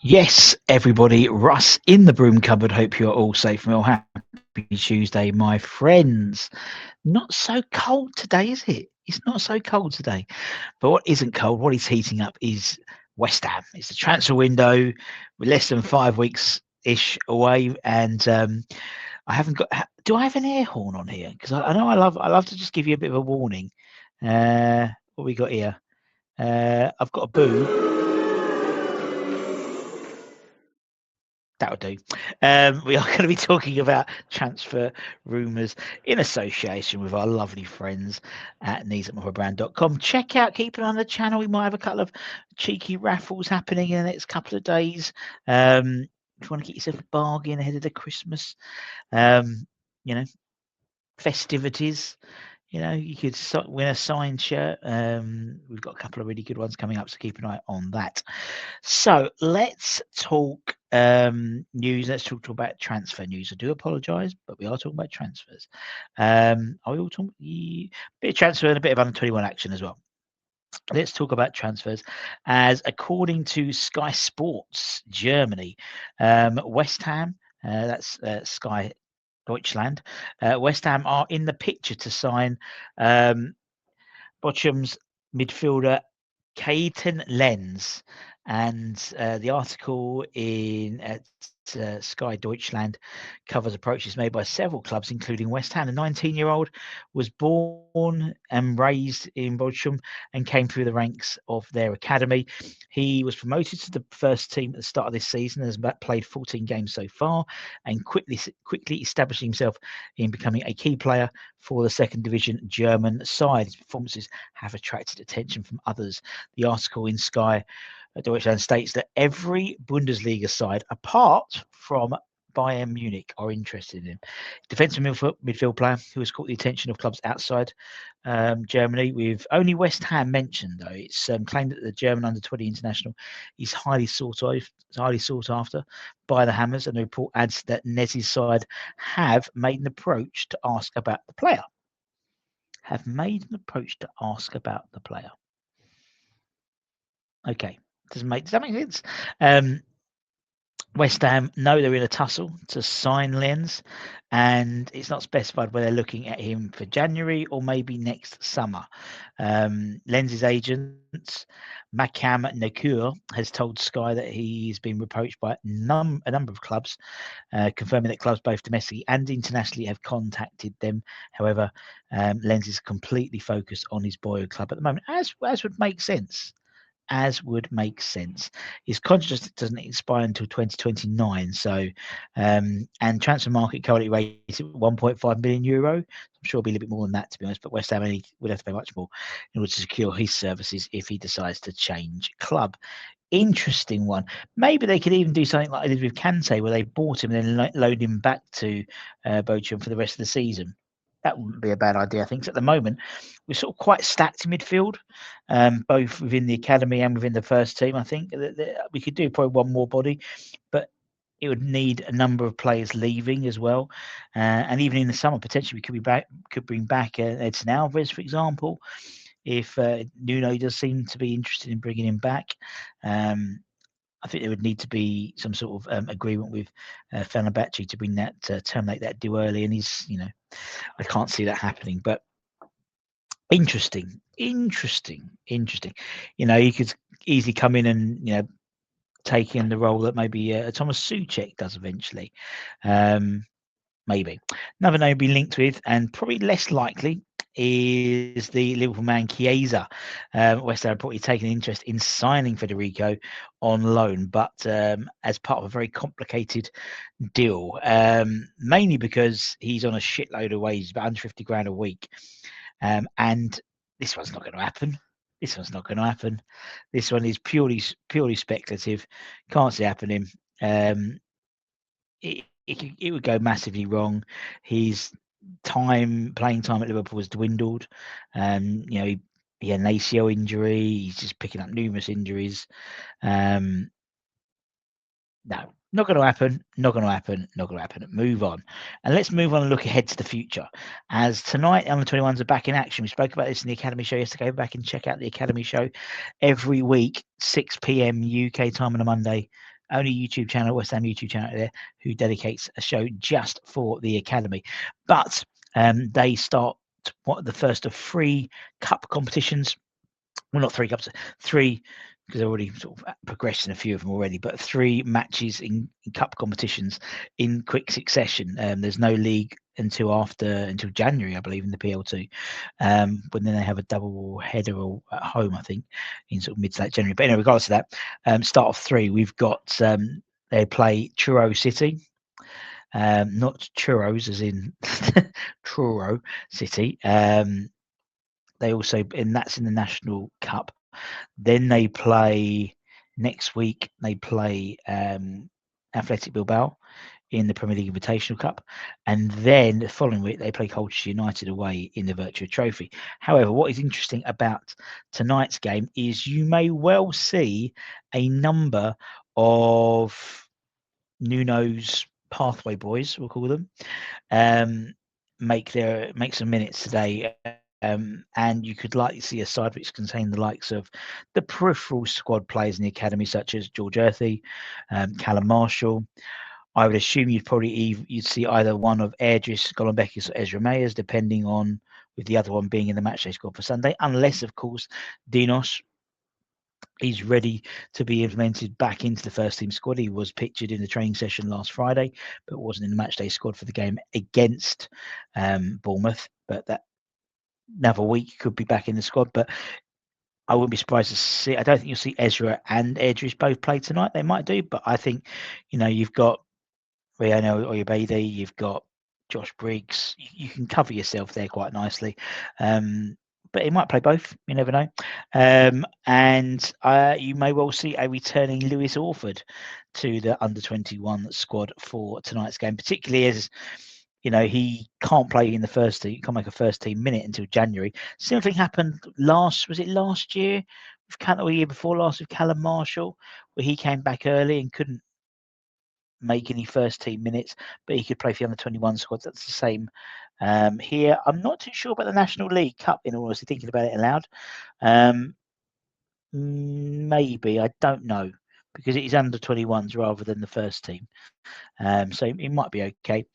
Yes, everybody, Russ in the broom cupboard. Hope you're all safe and well. Happy Tuesday, my friends. Not so cold today, is it? It's not so cold today. But what isn't cold, what is heating up is West Ham. It's the transfer window. We're less than 5 weeks ish away, and I haven't got. Do I have an air horn on here? Because I know I love to just give you a bit of a warning. What we got here? I've got a boo. That'll do. We are going to be talking about transfer rumours in association with our lovely friends at 𝗛𝗏𝗪𝗧𝗛.com. Check out, keep an eye on the channel. We might have a couple of cheeky raffles happening in the next couple of days. If you want to get yourself a bargain ahead of the Christmas, you know, festivities. You could win a signed shirt. We've got a couple of really good ones coming up, so keep an eye on that. So let's talk news. Let's talk about transfer news. I do apologise, but we are talking about transfers. Are we all talking a bit of transfer and a bit of under 21 action as well? Let's talk about transfers. As according to Sky Sports Germany, West Ham, that's Sky Deutschland, West Ham are in the picture to sign Bochum's midfielder Caden Lenz, and the article in Sky Deutschland covers approaches made by several clubs, including West Ham. The 19-year-old was born and raised in Bochum and came through the ranks of their academy. He was promoted to the first team at the start of this season, has played 14 games so far, and quickly establishing himself in becoming a key player for the second division German side. His performances have attracted attention from others. The article in Sky Deutschland states that every Bundesliga side, apart from Bayern Munich, are interested in him. Defensive midfield player who has caught the attention of clubs outside Germany, with only West Ham mentioned, though. It's claimed that the German under-20 international is highly sought after by the Hammers, and the report adds that Nez's side have made an approach to ask about the player. Okay. Does that make sense? West Ham know they're in a tussle to sign Lenz, and it's not specified whether they're looking at him for January or maybe next summer. Lenz's agent, Makam Nakur, has told Sky that he's been approached by a number of clubs, confirming that clubs both domestically and internationally have contacted them. However, Lenz is completely focused on his boyhood club at the moment, as would make sense. His contract doesn't expire until 2029. So, and transfer market currently rates at 1.5 million euro. I'm sure it'll be a little bit more than that, to be honest. But West Ham would have to pay much more in order to secure his services if he decides to change club. Interesting one. Maybe they could even do something like they did with Kante, where they bought him and then loaned him back to Bochum for the rest of the season. That wouldn't be a bad idea. I think at the moment we're sort of quite stacked in midfield, both within the academy and within the first team. I think that we could do probably one more body, but it would need a number of players leaving as well. And even in the summer, potentially we could bring back Edson Alvarez, for example, if Nuno does seem to be interested in bringing him back. I think there would need to be some sort of agreement with Fenerbahce to bring that terminate that deal early, and I can't see that happening. But interesting. You could easily come in and take in the role that maybe Thomas Souček does eventually. Maybe another name be linked with, and probably less likely, is the Liverpool man Chiesa. West Ham reportedly taken an interest in signing Federico on loan, but as part of a very complicated deal, mainly because he's on a shitload of wages, about 150 grand a week, and this one's not going to happen. This one is purely speculative. Can't see happening. It would go massively wrong. His playing time at Liverpool has dwindled. He had an ACL injury. He's just picking up numerous injuries. No, not going to happen. Move on. And let's move on and look ahead to the future. As tonight, under 21s are back in action. We spoke about this in the Academy show yesterday. Go back and check out the Academy show every week, 6 p.m. UK time on a Monday. only YouTube channel, West Ham YouTube channel there, who dedicates a show just for the academy. But they start the first of 3 cup competitions. Well, not 3 cups, 3, because they've already sort of progressed in a few of them already, but 3 matches in cup competitions in quick succession. There's no league until January, I believe, in the PL2, when then they have a double header at home, I think, in sort of mid to late January. But anyway, regardless of that, start of 3, we've got they play Truro City. Not churros as in Truro City. They also, and that's in the National Cup. Then they play next week. They play Athletic Bilbao in the Premier League Invitational Cup, and then the following week they play Colchester United away in the Virtua Trophy. However, what is interesting about tonight's game is you may well see a number of Nuno's pathway boys, we'll call them, make some minutes today. And you could likely see a side which contain the likes of the peripheral squad players in the academy, such as George Earthy, Callum Marshall. I would assume you'd see either one of 𝗪𝗟𝗓𝗪𝗧𝗛, 𝗪𝗪𝗓𝗪𝗪𝗓 or Ezra Mayers, with the other one being in the matchday squad for Sunday, unless, of course, Dinos is ready to be implemented back into the first team squad. He was pictured in the training session last Friday, but wasn't in the matchday squad for the game against Bournemouth. But that another week could be back in the squad. But I wouldn't be surprised to see. I don't think you'll see Ezra and 𝗪𝗟𝗓𝗪𝗧𝗛 both play tonight. They might do, but I think you've got Riano Oyebade, you've got Josh Briggs. You can cover yourself there quite nicely. But he might play both. You never know. And you may well see a returning Lewis Orford to the under-21 squad for tonight's game, particularly as he can't play in the first team. He can't make a first team minute until January. Similar thing happened last year or the year before last with Callum Marshall, where he came back early and couldn't make any first team minutes, but he could play for the under-21 squad. That's the same here. I'm not too sure about the National League Cup, in all honesty, thinking about it aloud. Maybe, I don't know, because it is under-21s rather than the first team. So it might be okay.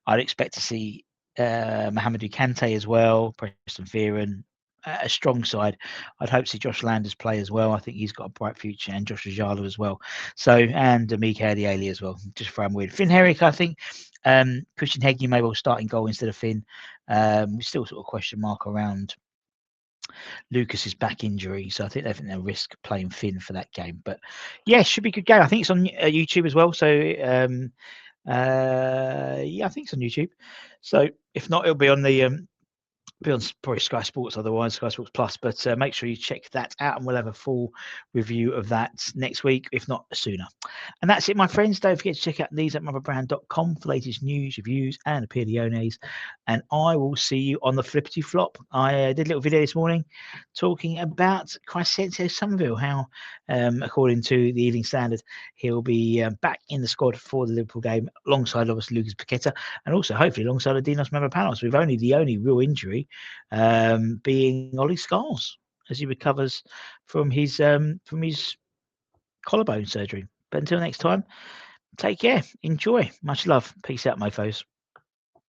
I'd expect to see Mohamedou Kante as well, Preston Fearon, a strong side. I'd hope to see Josh Landers play as well. I think he's got a bright future, and Josh Ajala as well. So, and Mika Adieli as well, just for weird. Finn Herrick, I think. Christian Heggie may well start in goal instead of Finn. Still sort of question mark around Lucas's back injury, so I think they'll risk playing Finn for that game. But yeah, should be a good game. I think it's on YouTube as well. So yeah, I think it's on YouTube. So if not, it'll be on the probably Sky Sports, otherwise Sky Sports Plus. But make sure you check that out, and we'll have a full review of that next week, if not sooner. And that's it, my friends. Don't forget to check out these@motherbrand.com for latest news, reviews, and opiniones. And I will see you on the flippity flop. I did a little video this morning talking about Crysencio Somerville, how, according to the Evening Standard, he'll be back in the squad for the Liverpool game, alongside obviously Lucas Paqueta, and also hopefully alongside Dinos Mavropanos, with the only real injury being Ollie Scarles, as he recovers from his collarbone surgery. But until next time, take care, enjoy, much love, peace out, mofos.